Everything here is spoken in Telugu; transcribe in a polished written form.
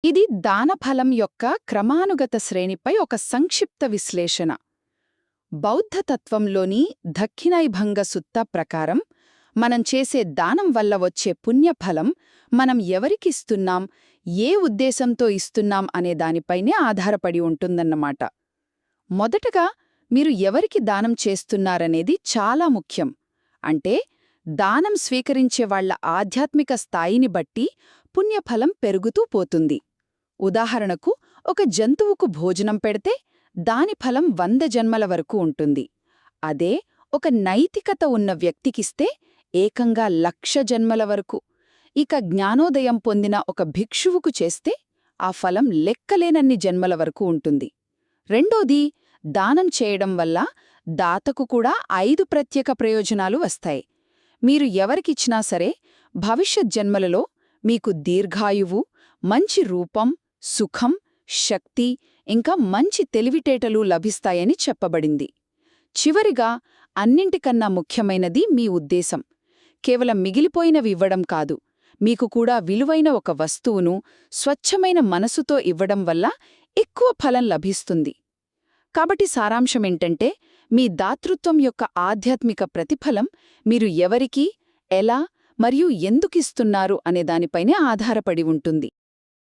ఇది దానఫలం యొక్క క్రమానుగత శ్రేణిపై ఒక సంక్షిప్త విశ్లేషణ. బౌద్ధతత్వంలోని దక్షిణైభంగ సుత్త ప్రకారం మనం చేసే దానం వల్ల వచ్చే పుణ్యఫలం మనం ఎవరికిస్తున్నాం, ఏ ఉద్దేశంతో ఇస్తున్నాం అనే దానిపైనే ఆధారపడి ఉంటుందన్నమాట. మొదటగా మీరు ఎవరికి దానం చేస్తున్నారనేది చాలా ముఖ్యం. అంటే దానం స్వీకరించేవాళ్ల ఆధ్యాత్మిక స్థాయిని బట్టి పుణ్యఫలం పెరుగుతూ పోతుంది. ఉదాహరణకు, ఒక జంతువుకు భోజనం పెడితే దాని ఫలం 100 జన్మల వరకు ఉంటుంది. అదే ఒక నైతికత ఉన్న వ్యక్తికిస్తే ఏకంగా 1,00,000 జన్మల వరకు. ఇక జ్ఞానోదయం పొందిన ఒక భిక్షువుకు చేస్తే ఆ ఫలం లెక్కలేనన్ని జన్మల వరకు ఉంటుంది. రెండోది, దానం చేయడం వల్ల దాతకు కూడా 5 ప్రత్యేక ప్రయోజనాలు వస్తాయి. మీరు ఎవరికిచ్చినా సరే భవిష్యత్ జన్మలలో మీకు దీర్ఘాయువు, మంచి రూపం, సుఖం, శక్తి, ఇంకా మంచి తెలివితేటలు లభిస్తాయని చెప్పబడింది. చివరిగా, అన్నింటికన్నా ముఖ్యమైనది మీ ఉద్దేశం. కేవలం మిగిలిపోయినవి ఇవ్వడం కాదు, మీకు కూడా విలువైన ఒక వస్తువును స్వచ్ఛమైన మనసుతో ఇవ్వడం వల్ల ఎక్కువ ఫలం లభిస్తుంది. కాబట్టి సారాంశమేంటంటే, మీ దాతృత్వం యొక్క ఆధ్యాత్మిక ప్రతిఫలం మీరు ఎవరికి, ఎలా మరియు ఎందుకిస్తున్నారు అనే దానిపైనే ఆధారపడి ఉంటుంది.